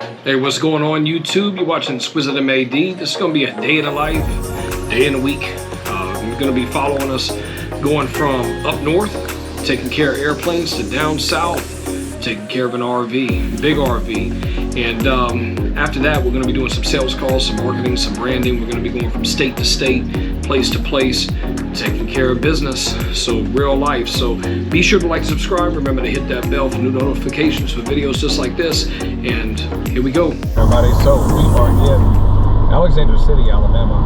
Hey, what's going on YouTube? You're watching EXQUISITEMAD. This is going to be a day in the life, day in the week. You're going to be following us going from up north, taking care of airplanes, to down south, taking care of an RV, big RV. And after that, we're going to be doing some sales calls, some marketing, some branding. We're going to be going from state to state, place to place, taking care of business, so real life. So be sure to like and subscribe. Remember to hit that bell for new notifications for videos just like this. And here we go. Everybody, so we are in Alexander City, Alabama.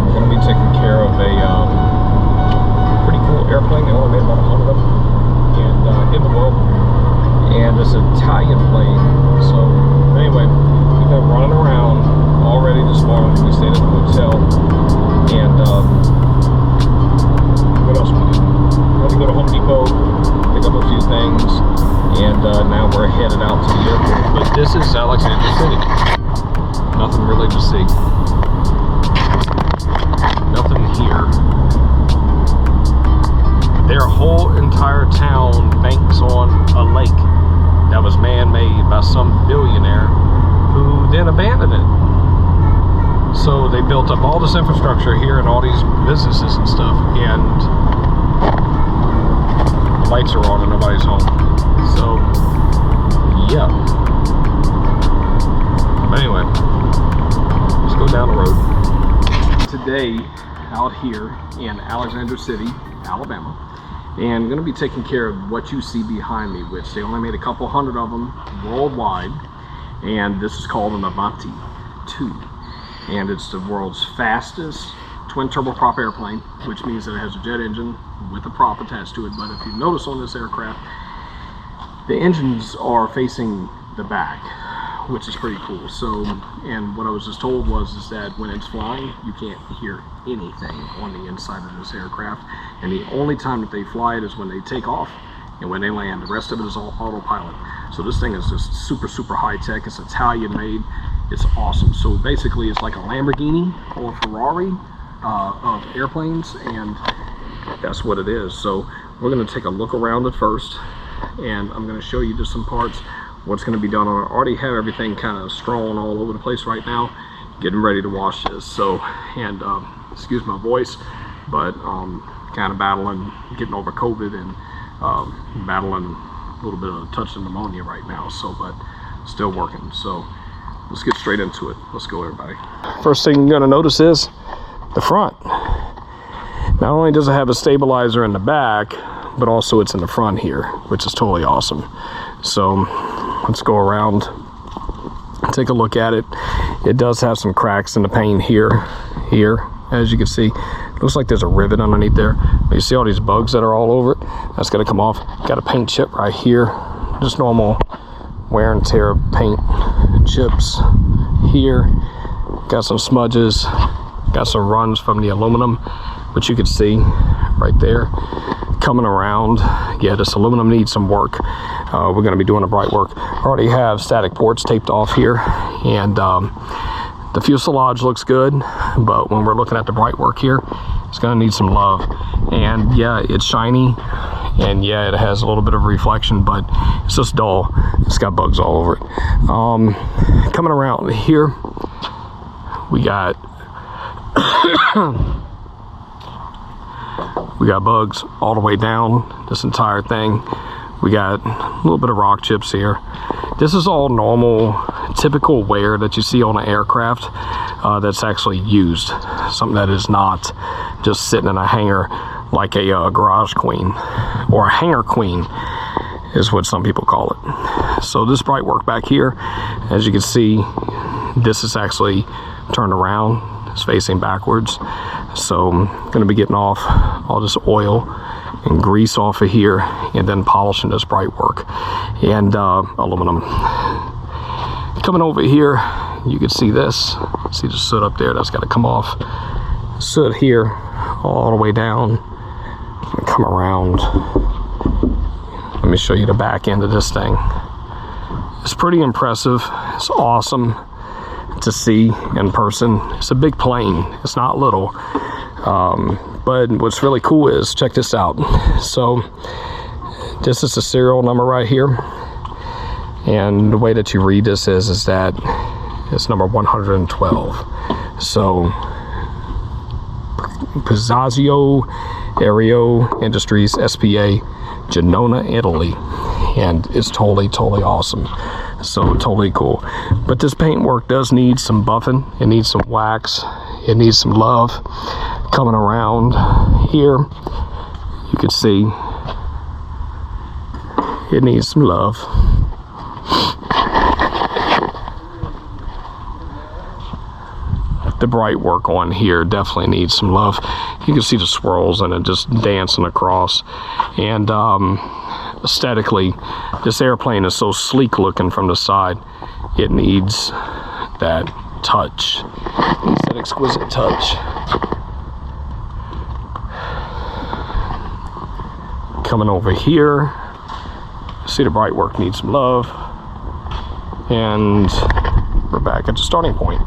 We're going to be taking care of a pretty cool airplane. They only made about 100 of them and in the world. And it's an Italian plane. So anyway, we've been running around already this morning. We stayed at the hotel. And what else we did? We had to go to Home Depot, pick up a few things, and now we're headed out to the airport. But this is Alexander City. Nothing really to see. Nothing here. Their whole entire town banks on a lake that was man-made by some billionaire who then abandoned it. So they built up all this infrastructure here and all these businesses and stuff, and the lights are on and nobody's home. So yeah. But anyway, let's go down the road. Today, out here in Alexander City, Alabama, and I'm going to be taking care of what you see behind me, which they only made a couple hundred of them worldwide, and this is called an Avanti 2. And it's the world's fastest twin turboprop airplane, which means that it has a jet engine with a prop attached to it. But if you notice on this aircraft, the engines are facing the back, which is pretty cool. So, and what I was just told is that when it's flying, you can't hear anything on the inside of this aircraft. And the only time that they fly it is when they take off and when they land. The rest of it is all autopilot. So this thing is just super, super high tech. It's Italian made. It's awesome. So basically it's like a Lamborghini or a Ferrari of airplanes, and that's what it is. So we're going to take a look around it first, and I'm going to show you just some parts, what's going to be done on it. I already have everything kind of strewn all over the place right now, getting ready to wash this. So, and excuse my voice, but kind of battling, getting over COVID, and battling a little bit of a touch of pneumonia right now. So, but still working. So let's get straight into it. Let's go, everybody. First thing you're going to notice is the front. Not only does it have a stabilizer in the back, but also it's in the front here, which is totally awesome. So let's go around, take a look at it. It does have some cracks in the paint here, as you can see. Looks like there's a rivet underneath there. But you see all these bugs that are all over it? That's going to come off. Got a paint chip right here. Just normal wear and tear of paint chips here. Got some smudges. Got some runs from the aluminum, which you can see right there. Coming around, yeah, this aluminum needs some work. We're going to be doing a bright work. I already have static ports taped off here, and the fuselage looks good, but when we're looking at the bright work here, it's going to need some love. And yeah, it's shiny, and yeah, it has a little bit of reflection, but it's just dull. It's got bugs all over it. Coming around here, we got we got bugs all the way down this entire thing. We got a little bit of rock chips here. This is all normal, typical wear that you see on an aircraft that's actually used. Something that is not just sitting in a hangar like a garage queen, or a hangar queen is what some people call it. So this bright work back here, as you can see, this is actually turned around. It's facing backwards. So I'm going to be getting off all this oil and grease off of here, and then polishing this bright work and aluminum. Coming over here, you can see this. See the soot up there? That's got to come off. Soot here all the way down. Come around. Let me show you the back end of this thing. It's pretty impressive. It's awesome to see in person. It's a big plane. It's not little. But what's really cool is, check this out. So this is the serial number right here. And the way that you read this is that it's number 112. So Pizzazio Aereo Industries SPA, Genoa, Italy. And it's totally awesome. So totally cool. But this paintwork does need some buffing. It needs some wax. It needs some love. Coming around here, you can see it needs some love. The bright work on here definitely needs some love. You can see the swirls and it just dancing across. And aesthetically, this airplane is so sleek looking from the side. It needs that touch. It needs that exquisite touch. Coming over here, see the bright work needs some love. And we're back at the starting point.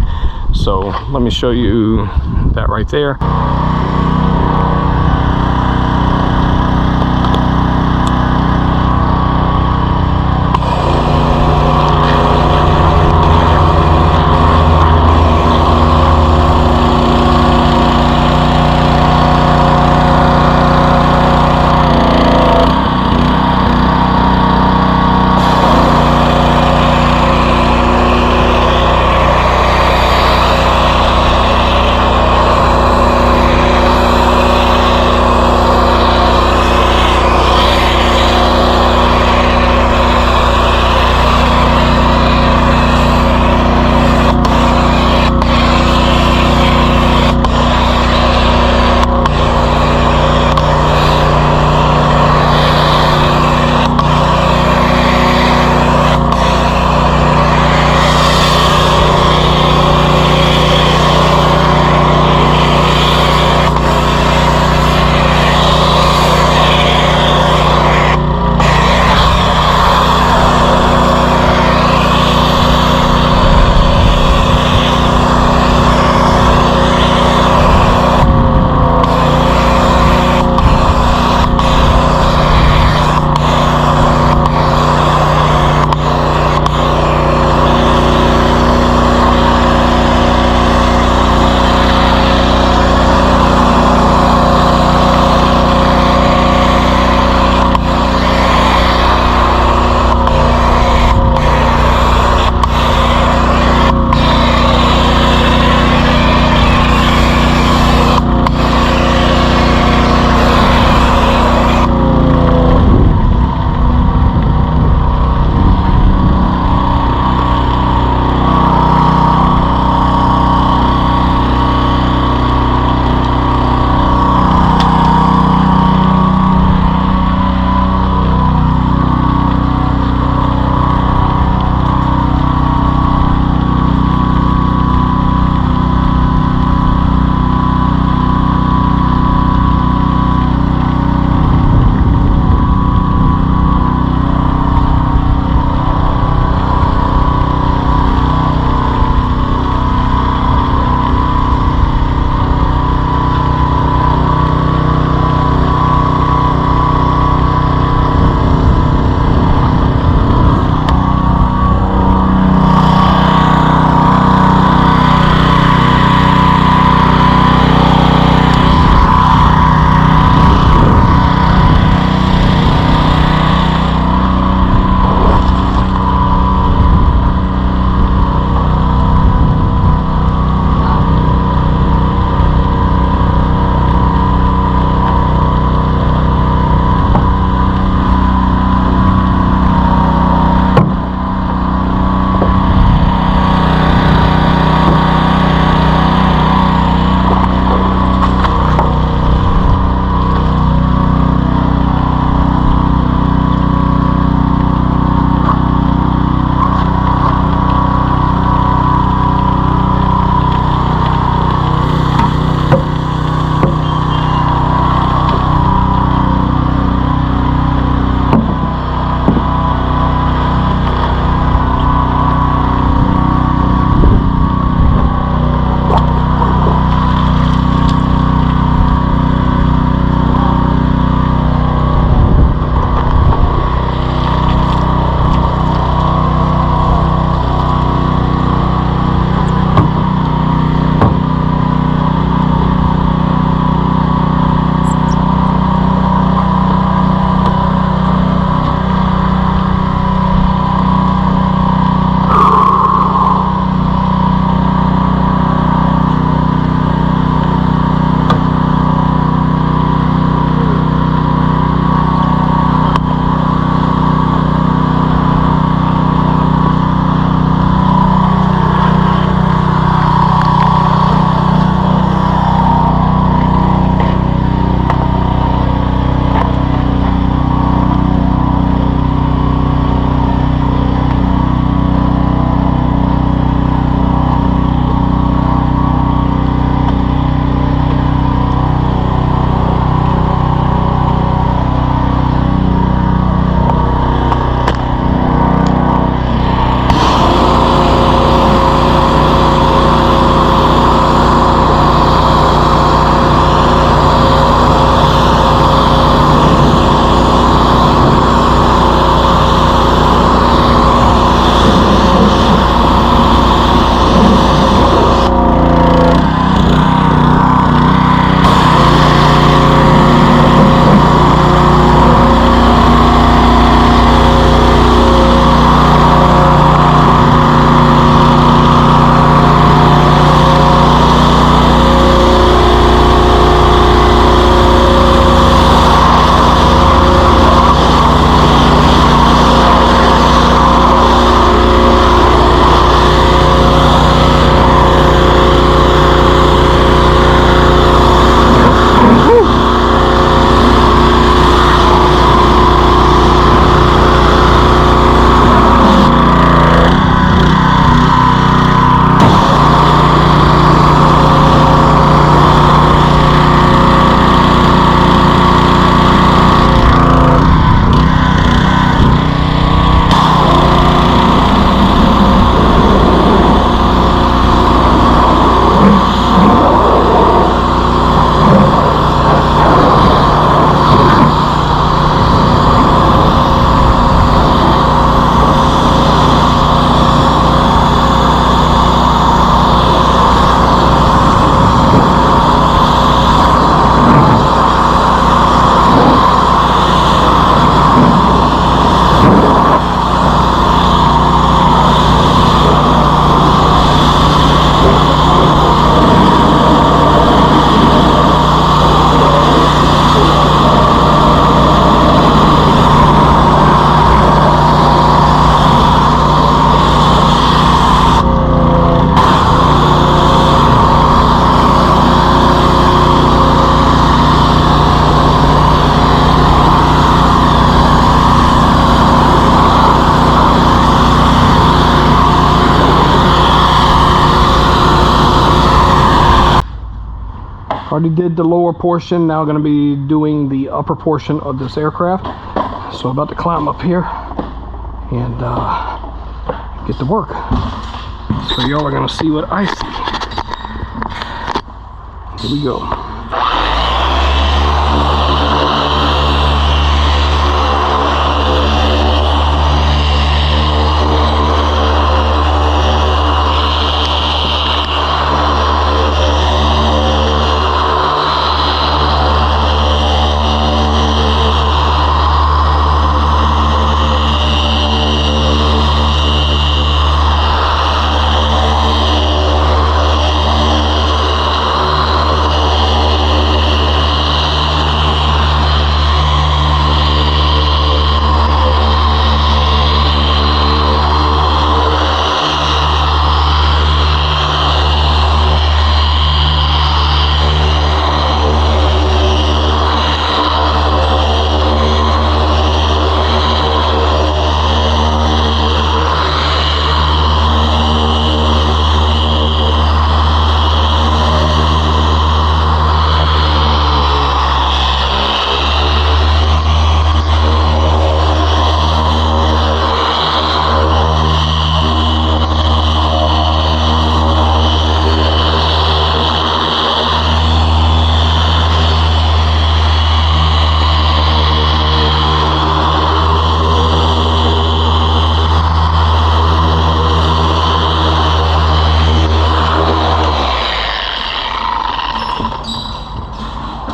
So let me show you that right there. Already did the lower portion, now going to be doing the upper portion of this aircraft. So about to climb up here and get to work. So y'all are going to see what I see. Here we go.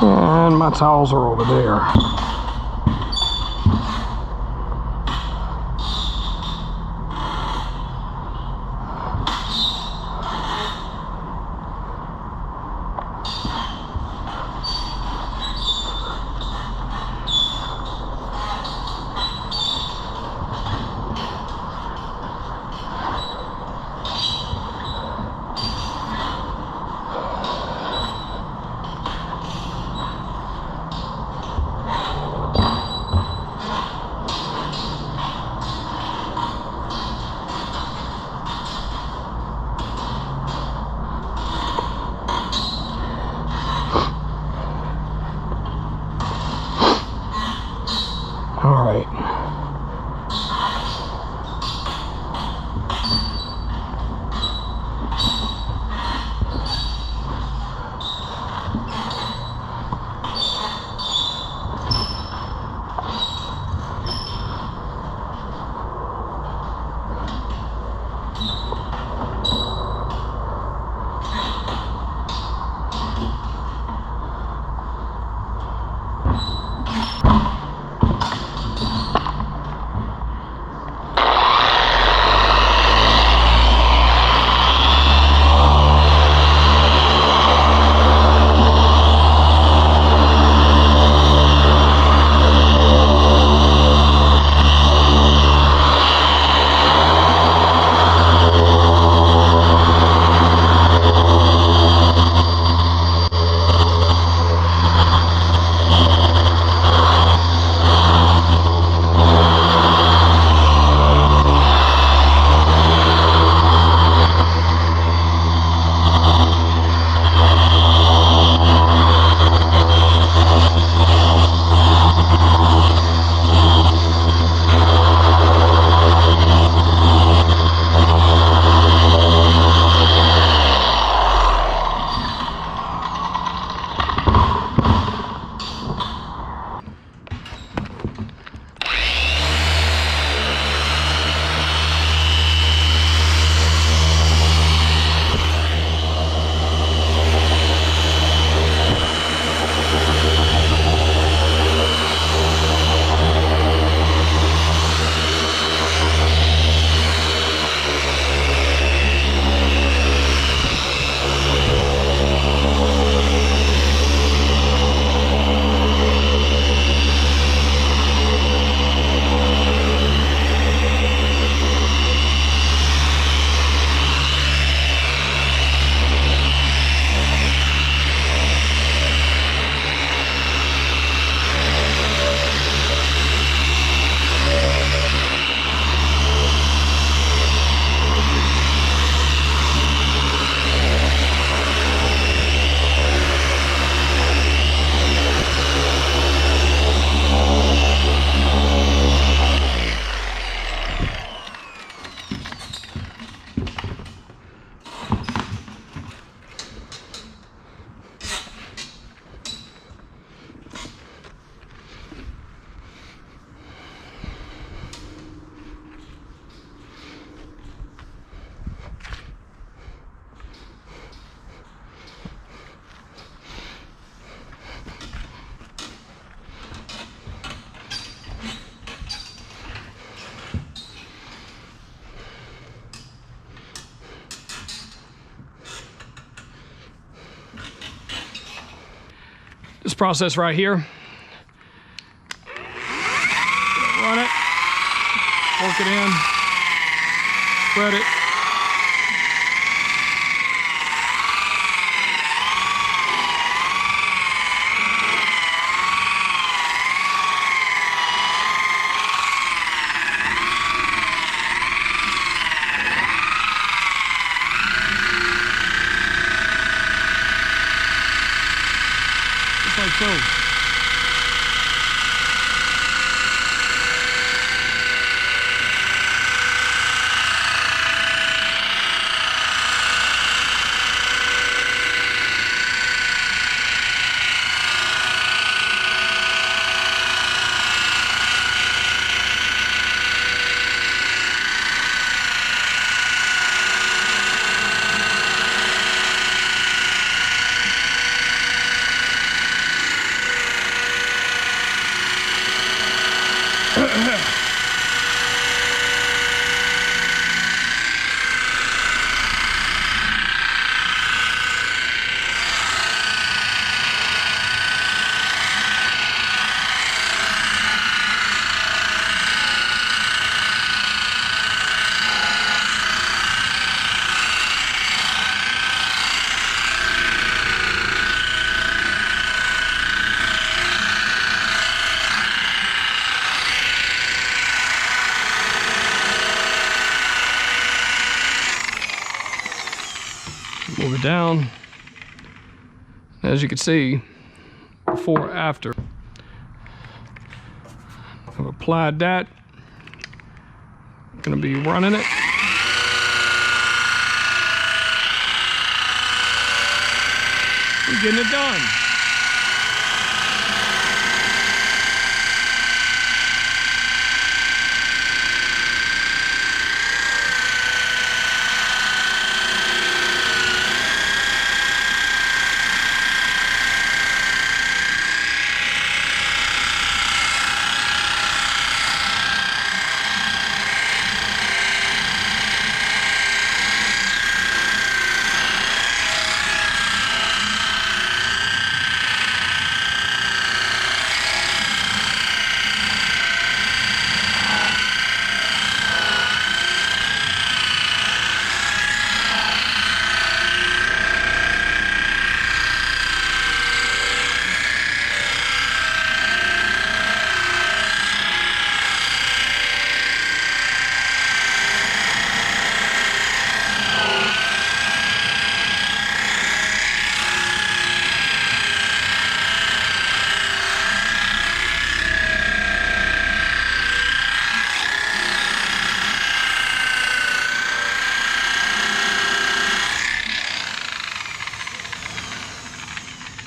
And my towels are over there. This process right here. Run it, work it in, spread it. Just like so. Move it down. As you can see, before, after. I've applied that. Gonna be running it. We're getting it done.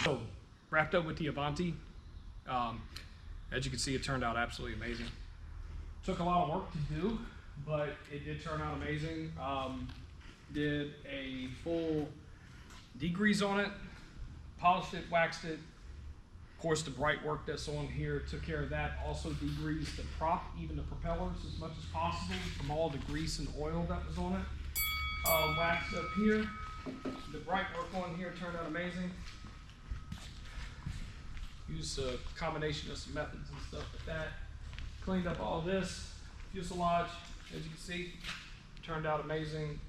So, wrapped up with the Avanti. As you can see, it turned out absolutely amazing. Took a lot of work to do, but it did turn out amazing. Did a full degrease on it, polished it, waxed it. Of course, the bright work that's on here took care of that. Also degreased the prop, even the propellers, as much as possible from all the grease and oil that was on it. Waxed up here. The bright work on here turned out amazing. Used a combination of some methods and stuff like that. Cleaned up all this fuselage, as you can see, turned out amazing.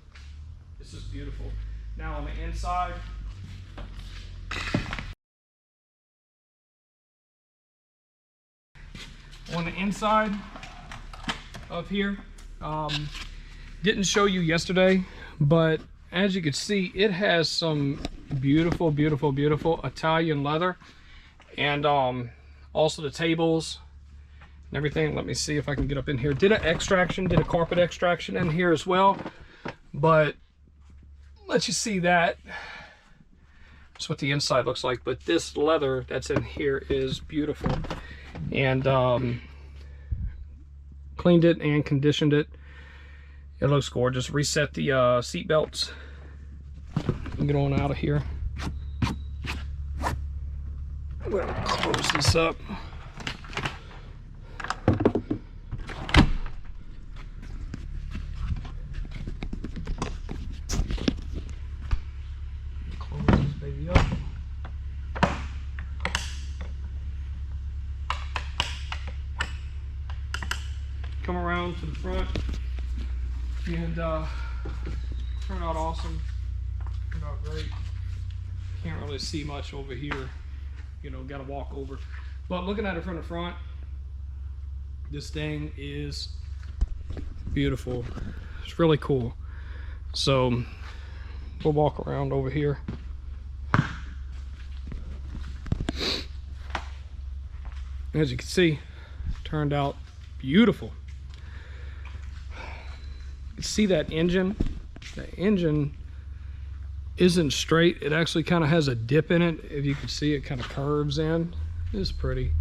This is beautiful. Now on the inside, of here, didn't show you yesterday, but as you can see, it has some beautiful, beautiful, beautiful Italian leather. And also the tables and everything. Let me see if I can get up in here. Did a carpet extraction in here as well. But let you see that. That's what the inside looks like. But this leather that's in here is beautiful. And cleaned it and conditioned it. It looks gorgeous. Reset the seat belts. Get on out of here. I'm going to close this up. Close this baby up. come around to the front, and turned out awesome. Turned out great. Can't really see much over here, you know, got to walk over. But looking at it from the front, this thing is beautiful. It's really cool. So we'll walk around over here. As you can see, turned out beautiful. You can see that engine. The engine isn't straight. It actually kind of has a dip in it. If you can see, it kind of curves in. It's pretty.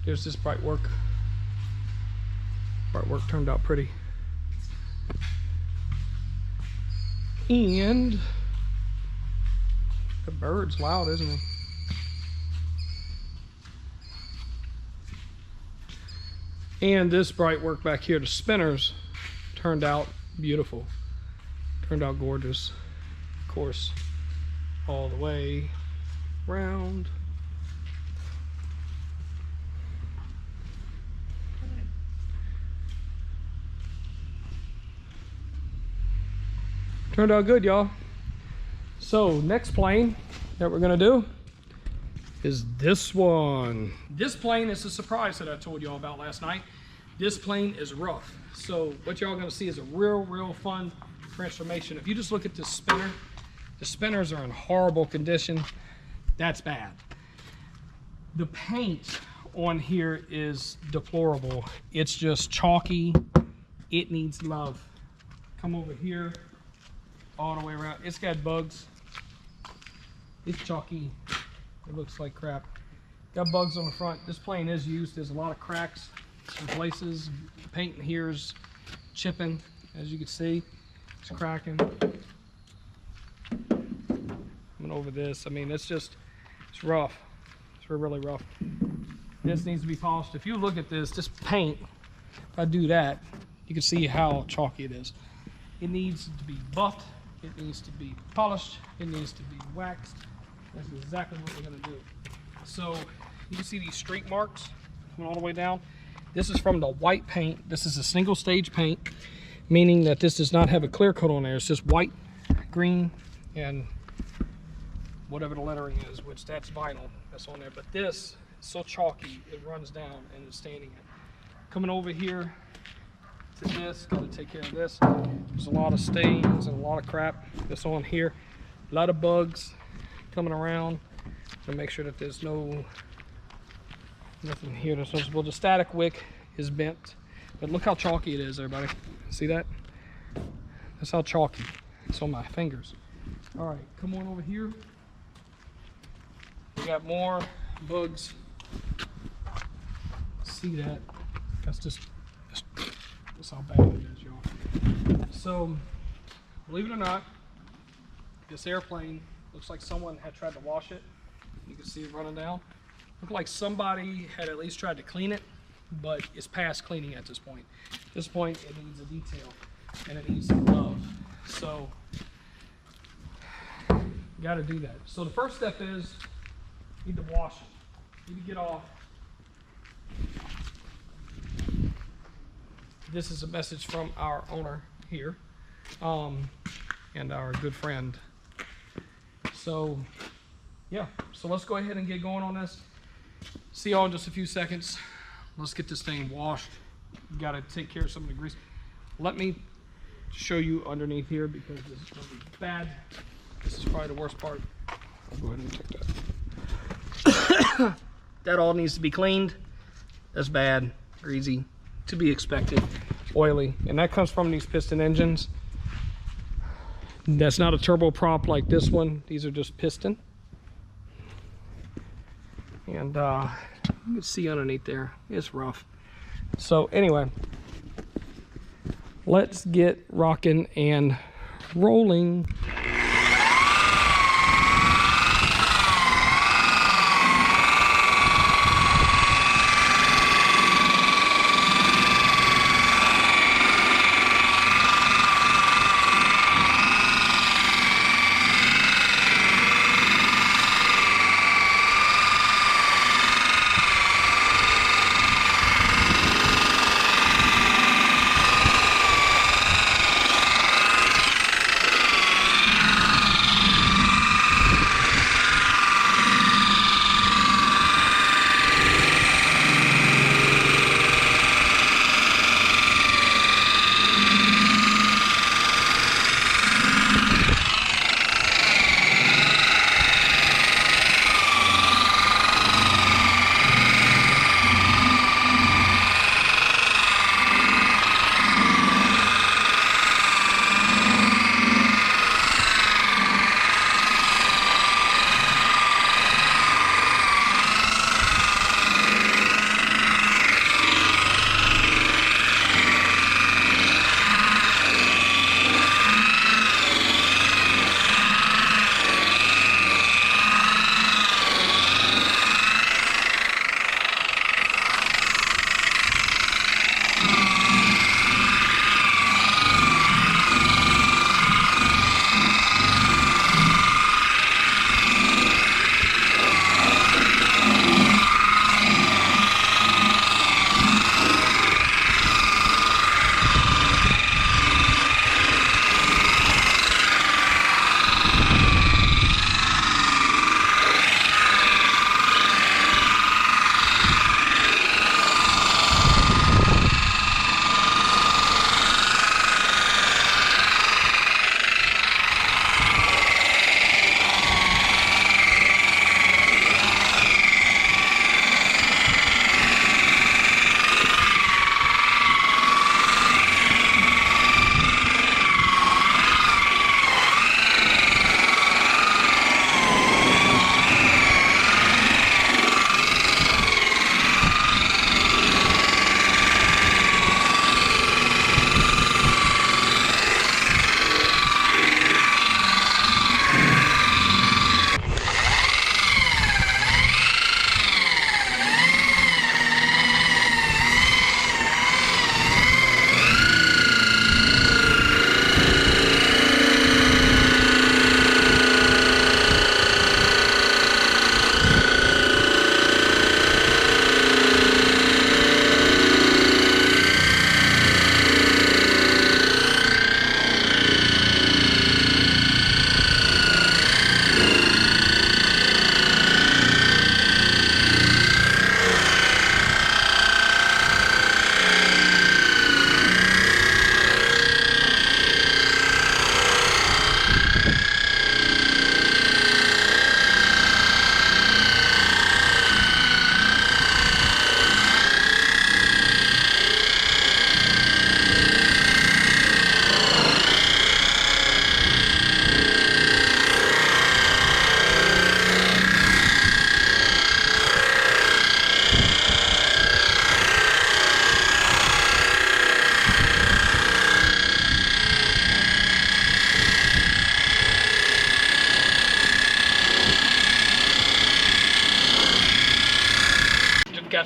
There's this bright work. Bright work turned out pretty. And the bird's loud, isn't he? And this bright work back here, the spinners, turned out beautiful. Turned out gorgeous. Of course, all the way round. Turned out good, y'all. So next plane that we're gonna do is this one. This plane is a surprise that I told y'all about last night. This plane is rough. So what y'all gonna see is a real fun transformation. If you just look at this spinner, the spinners are in horrible condition. That's bad. The paint on here is deplorable. It's just chalky. It needs love. Come over here, all the way around. It's got bugs. It's chalky. It looks like crap. Got bugs on the front. This plane is used. There's a lot of cracks in places. The paint in here is chipping, as you can see. It's cracking. Coming over this. I mean, it's rough. It's really rough. This needs to be polished. If you look at this paint, if I do that, you can see how chalky it is. It needs to be buffed. It needs to be polished. It needs to be waxed. That's exactly what we're gonna do. So you can see these streak marks coming all the way down. This is from the white paint. This is a single stage paint, meaning that this does not have a clear coat on there. It's just white, green, and whatever the lettering is, which that's vinyl that's on there. But this is so chalky, it runs down and it's staining it. Coming over here to this, gonna take care of this. There's a lot of stains and a lot of crap that's on here. A lot of bugs coming around to make sure that there's nothing here that's noticeable. The static wick is bent, but look how chalky it is, everybody. See that? That's how chalky it's on my fingers. All right, come on over here. We got more bugs. See that? That's how bad it is, y'all. So, believe it or not, this airplane looks like someone had tried to wash it. You can see it running down. Looks like somebody had at least tried to clean it, but it's past cleaning at this point. At this point, it needs a detail and it needs some love. So, you got to do that. So the first step is you need to wash it. You need to get off. This is a message from our owner here, and our good friend. So, yeah. So let's go ahead and get going on this. See y'all in just a few seconds. Let's get this thing washed. Got to take care of some of the grease. Let me show you underneath here because this is going to be bad. This is probably the worst part. I'll go ahead and take that. That all needs to be cleaned. That's bad, greasy, to be expected, oily, and that comes from these piston engines. That's not a turboprop like this one. These are just piston. And you can see underneath there, it's rough. So anyway, let's get rocking and rolling.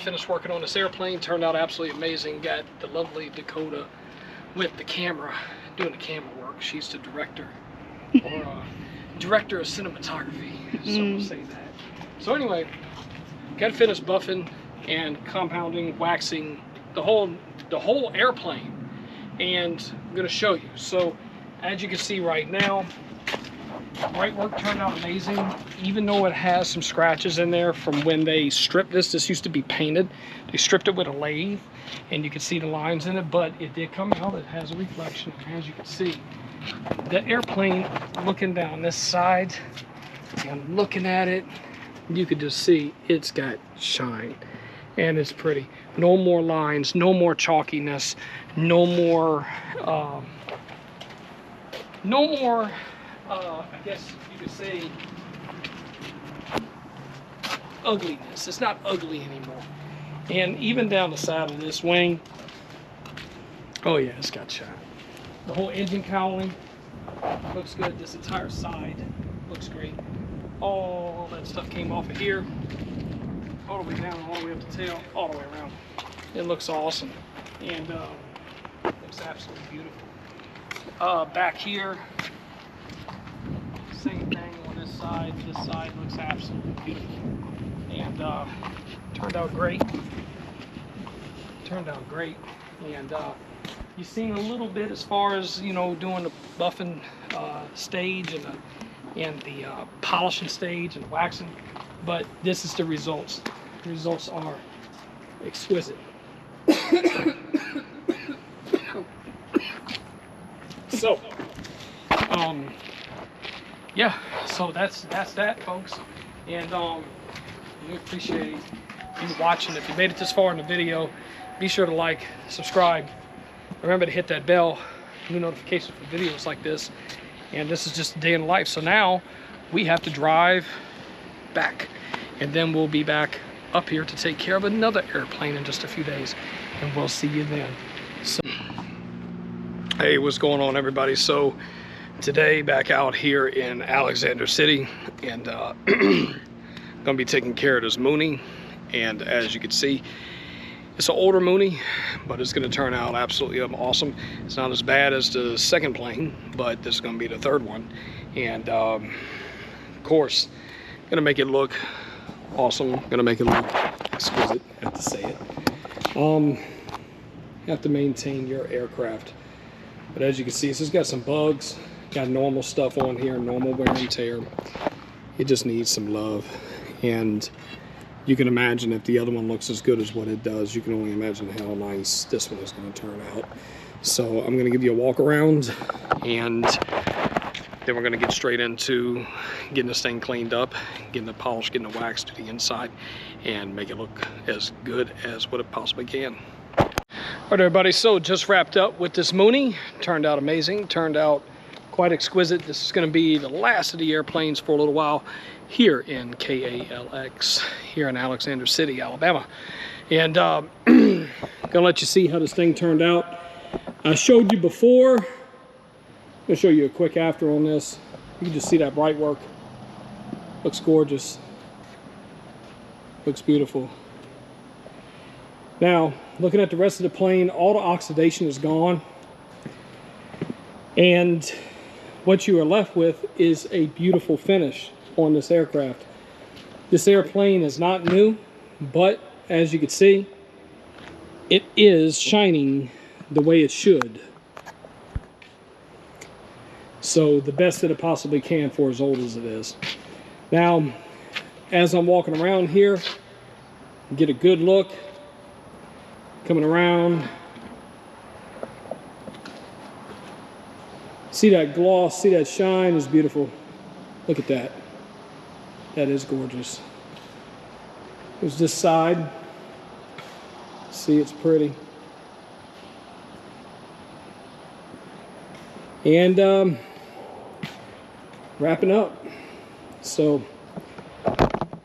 finished working on this airplane. Turned out absolutely amazing. Got the lovely Dakota with the camera, doing the camera work. She's the director, or director of cinematography, some will say that. So anyway, got finished buffing and compounding, waxing the whole airplane, and I'm gonna show you. So as you can see right now, bright work turned out amazing, even though it has some scratches in there from when they stripped this. This used to be painted. They stripped it with a lathe, and you can see the lines in it, but it did come out. It has a reflection, as you can see. The airplane, looking down this side and looking at it, you could just see it's got shine, and it's pretty. No more lines, no more chalkiness, no more, I guess you could say, ugliness. It's not ugly anymore. And even down the side of this wing, oh yeah, it's got shine. The whole engine cowling looks good. This entire side looks great. All that stuff came off of here, all the way down, all the way up the tail, all the way around. It looks awesome, and looks absolutely beautiful. Back here, same thing on this side. This side looks absolutely beautiful, and turned out great. Turned out great, and you've seen a little bit as far as, you know, doing the buffing stage and the polishing stage and waxing, but this is the results. The results are exquisite. So, yeah, so that's that, folks, and we appreciate you watching. If you made it this far in the video, be sure to like, subscribe. Remember to hit that bell, new notification for videos like this. And this is just a day in life. So now we have to drive back, and then we'll be back up here to take care of another airplane in just a few days, and we'll see you then. So, hey, what's going on, everybody? So today, back out here in Alexander City, and gonna be taking care of this Mooney. And as you can see, it's an older Mooney, but it's going to turn out absolutely awesome. It's not as bad as the second plane, but this is going to be the third one. And of course, going to make it look awesome. Going to make it look exquisite, I have to say it. You have to maintain your aircraft. But as you can see, it's got some bugs. Got normal stuff on here, normal wear and tear. It just needs some love. And you can imagine if the other one looks as good as what it does, you can only imagine how nice this one is going to turn out. So I'm going to give you a walk around, and then we're going to get straight into getting this thing cleaned up, getting the polish, getting the wax to the inside, and make it look as good as what it possibly can. All right, everybody, so just wrapped up with this Mooney. Turned out amazing, turned out quite exquisite. This is going to be the last of the airplanes for a little while here in KALX, here in Alexander City, Alabama. And gonna let you see how this thing turned out. I showed you before. I'm gonna show you a quick after on this. You can just see that bright work. Looks gorgeous. Looks beautiful. Now, looking at the rest of the plane, all the oxidation is gone. And what you are left with is a beautiful finish on this aircraft. This airplane is not new, but as you can see, it is shining the way it should. So the best that it possibly can for as old as it is. Now, as I'm walking around here, get a good look, coming around, see that gloss, see that shine is beautiful. Look at that. That is gorgeous. There's this side. See, it's pretty. And wrapping up. So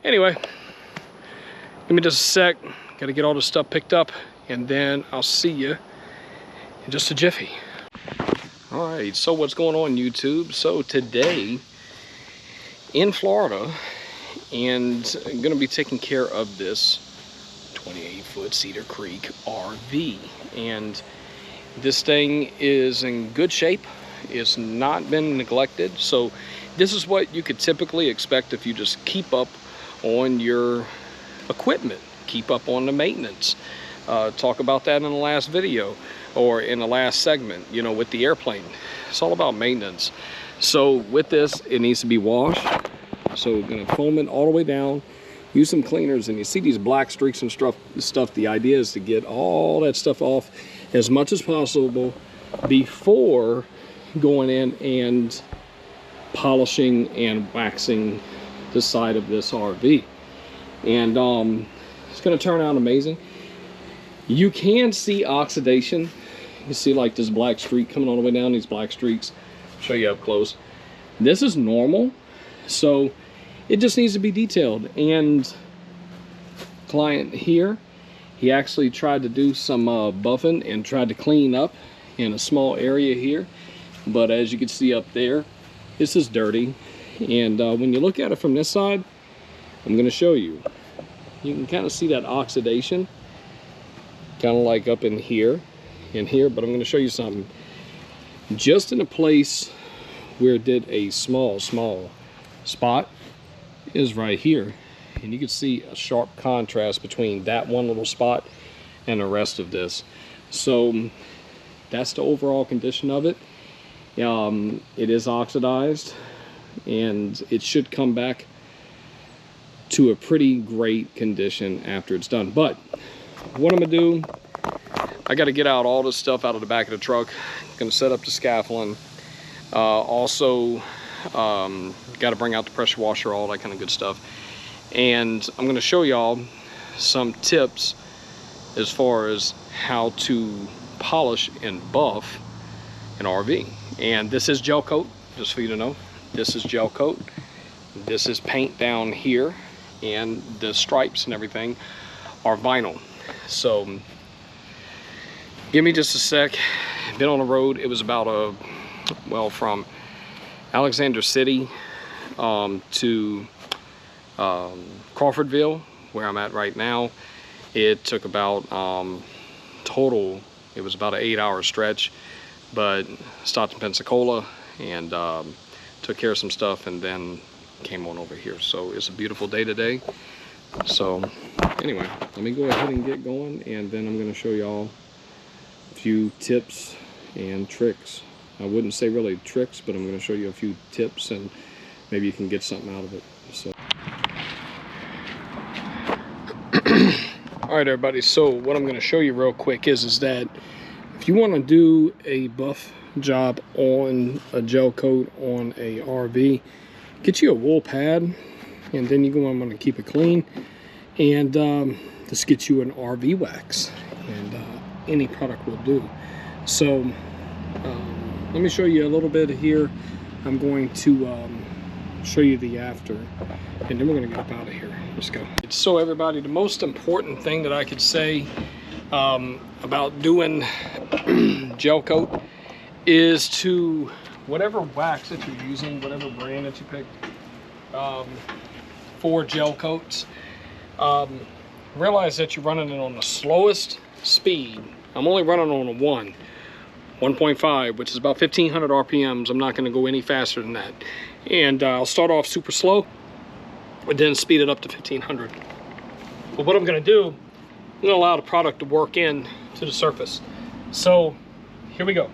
anyway, give me just a sec. Got to get all this stuff picked up, and then I'll see you in just a jiffy. All right, so what's going on, YouTube? So today in Florida, and I'm going to be taking care of this 28-foot Cedar Creek RV. And this thing is in good shape. It's not been neglected. So this is what you could typically expect if you just keep up on your equipment, keep up on the maintenance. Talk about that in the last video or in the last segment, you know, with the airplane. It's all about maintenance. So with this, it needs to be washed. So we're gonna foam it all the way down, use some cleaners, and you see these black streaks and stuff. The idea is to get all that stuff off as much as possible before going in and polishing and waxing the side of this RV. And it's gonna turn out amazing. You can see oxidation. You can see like this black streak coming all the way down, these black streaks. I'll show you up close. This is normal, so it just needs to be detailed. And client here, he actually tried to do some buffing and tried to clean up in a small area here, but as you can see up there, this is dirty. And when you look at it from this side, I'm going to show you. You can kind of see that oxidation, kind of like up in here, but I'm going to show you something. Just in a place where it did a small spot is right here, and you can see a sharp contrast between that one little spot and the rest of this. So that's the overall condition of it. It is oxidized, and it should come back to a pretty great condition after it's done. But what I'm gonna do, I got to get out all this stuff out of the back of the truck. I'm gonna set up the scaffolding. Also, got to bring out the pressure washer, all that kind of good stuff. And I'm going to show y'all some tips as far as how to polish and buff an RV. And this is gel coat, just for you to know. This is gel coat. This is paint down here, and the stripes and everything are vinyl. So give me just a sec. Been on the road. It was about from Alexander City to Crawfordville, where I'm at right now. It took about total, it was about an 8-hour stretch, but stopped in Pensacola and took care of some stuff, and then came on over here. So it's a beautiful day today. So anyway, let me go ahead and get going, and then I'm going to show y'all a few tips and tricks. I wouldn't say really tricks, but I'm going to show you a few tips, and maybe you can get something out of it. So all right, everybody, so what I'm going to show you real quick is that if you want to do a buff job on a gel coat on a RV, get you a wool pad, and then you're going to keep it clean, and just get you an RV wax, and any product will do. So let me show you a little bit here. I'm going to show you the after, and then we're going to get up out of here. Let's go. So everybody, the most important thing that I could say about doing gel coat is to, whatever wax that you're using, whatever brand that you pick for gel coats, realize that you're running it on the slowest speed. I'm only running on a 1.5, which is about 1500 RPMs. I'm not going to go any faster than that. And I'll start off super slow, and then speed it up to 1500. But what I'm going to do, I'm going to allow the product to work in to the surface. So here we go.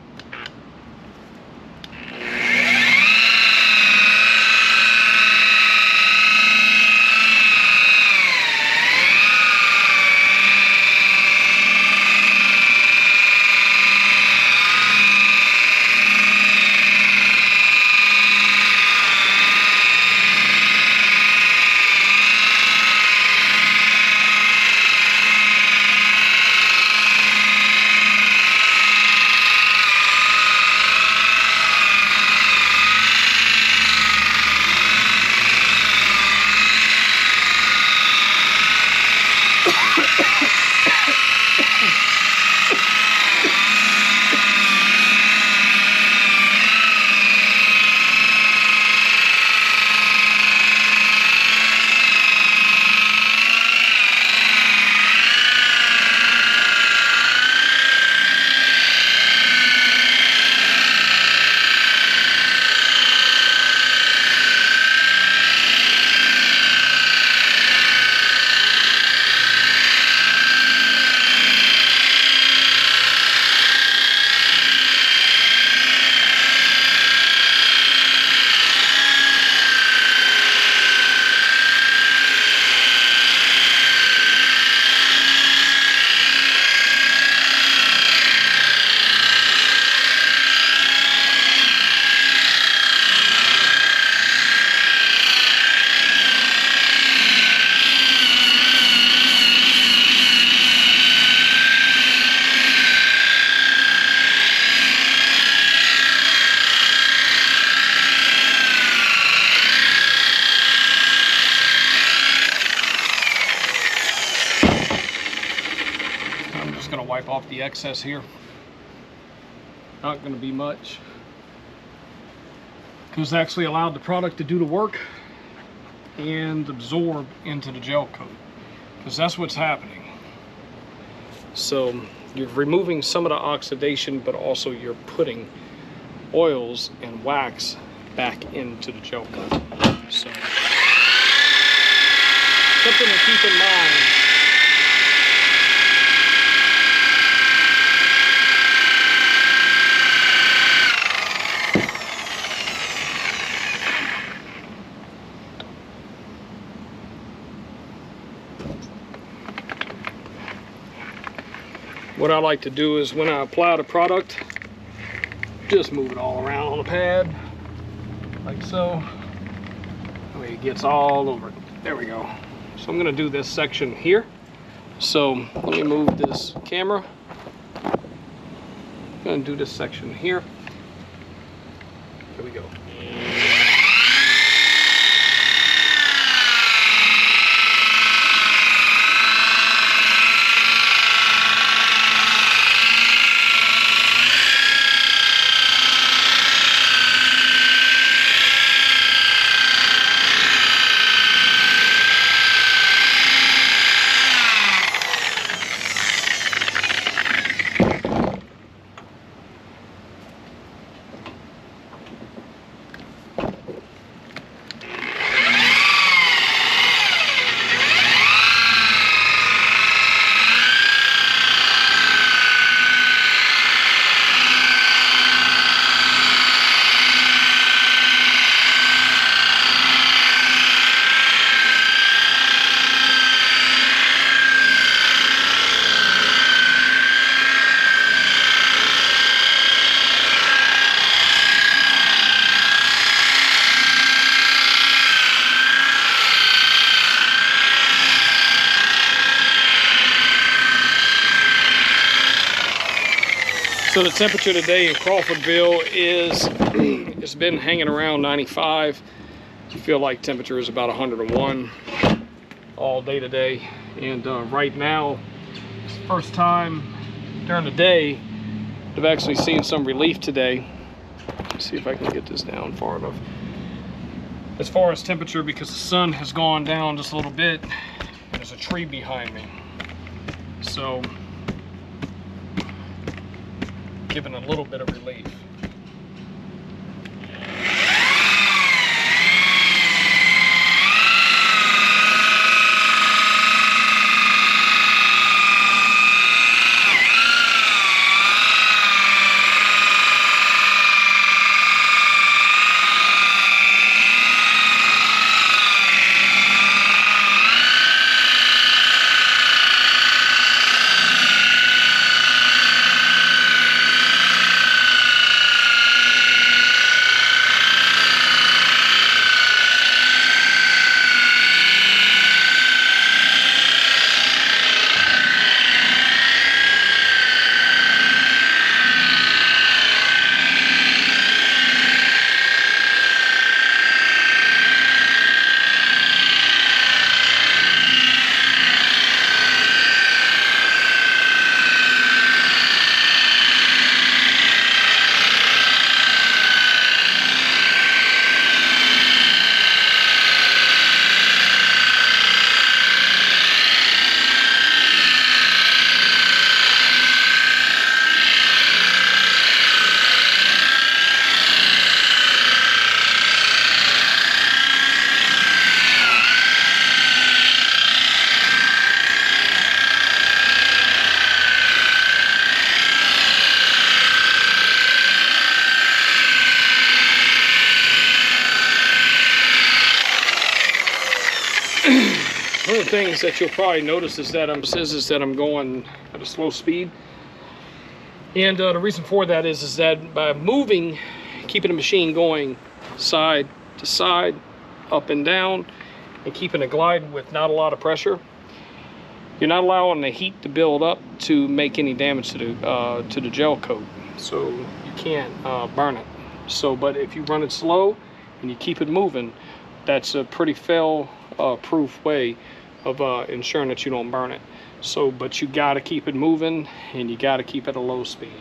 off the excess here. Not going to be much, because it's actually allowed the product to do the work and absorb into the gel coat, because that's what's happening. So you're removing some of the oxidation, but also you're putting oils and wax back into the gel coat. So something to keep in mind. What I like to do is when I apply the product, just move it all around on the pad, like so. That way it gets all over it. There we go. So I'm gonna do this section here. So let me move this camera. I'm gonna do this section here. Here we go. So the temperature today in Crawfordville is, it's been hanging around 95. You feel like temperature is about 101 all day today. And right now, it's the first time during the day I've actually seen some relief today. Let's see if I can get this down far enough. As far as temperature, because the sun has gone down just a little bit, there's a tree behind me. So giving a little bit of relief. One of the things that you'll probably notice is that I'm going at a slow speed, and the reason for that is that by moving, keeping the machine going side to side, up and down, and keeping it gliding with not a lot of pressure, you're not allowing the heat to build up to make any damage to the gel coat, so you can't burn it. So, but if you run it slow and you keep it moving, that's a pretty fail-proof way of ensuring that you don't burn it. So, but you gotta keep it moving and you gotta keep it at a low speed.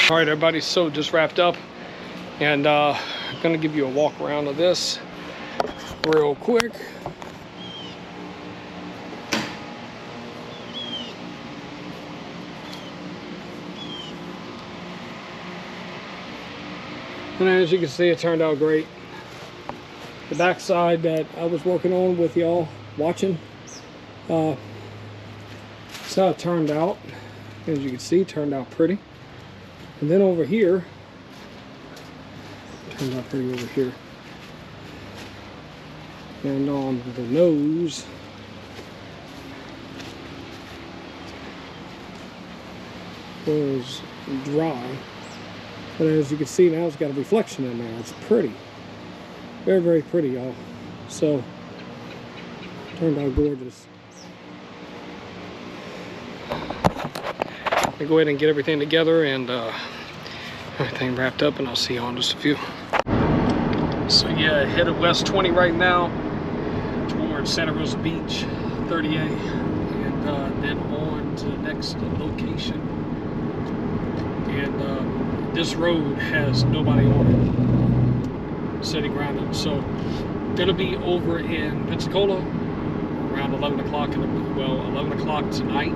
All right, everybody, so just wrapped up, and I'm gonna give you a walk around of this real quick. And as you can see, it turned out great. The backside that I was working on with y'all watching, that's how it turned out. As you can see, it turned out pretty. And then over here, turned out pretty over here. And on the nose, was dry. But as you can see now, it's got a reflection in there. It's pretty. Very, very pretty, y'all. So, turned out gorgeous. I'll go ahead and get everything together and everything wrapped up, and I'll see you all in just a few. So yeah, headed west 20 right now towards Santa Rosa Beach, 30A, and then on to the next location. And this road has nobody on it, city grounded. So gonna be over in Pensacola around 11 o'clock, 11 o'clock tonight.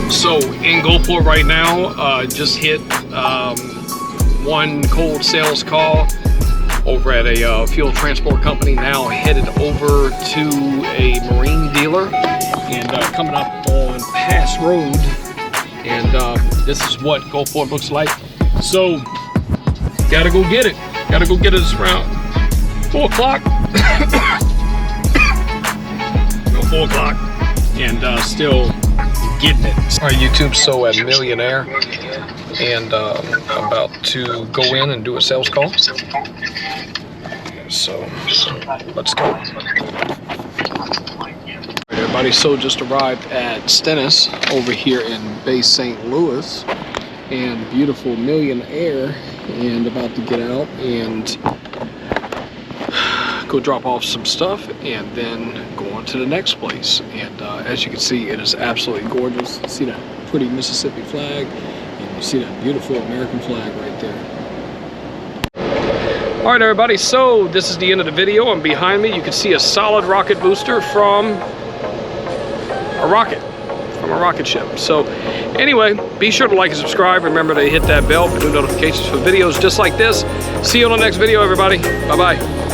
So in Gulfport right now, just hit one cold sales call over at a fuel transport company. Now headed over to a marine dealer and coming up on Pass Road. And this is what Gulfport looks like. So gotta go get it. Gotta go get it. It's around 4 o'clock. 4 o'clock, and still getting it. All right, YouTube, so at Millionaire, and I'm about to go in and do a sales call. So let's go. All right, everybody, so just arrived at Stennis over here in Bay St. Louis, and beautiful Millionaire, and about to get out and go drop off some stuff and then go on to the next place. And as you can see, it is absolutely gorgeous. You see that pretty Mississippi flag, and you see that beautiful American flag right there. All right, everybody, so this is the end of the video, and behind me you can see a solid rocket booster from a rocket ship. So anyway, be sure to like and subscribe. Remember to hit that bell for new notifications for videos just like this. See you on the next video, everybody. Bye-bye.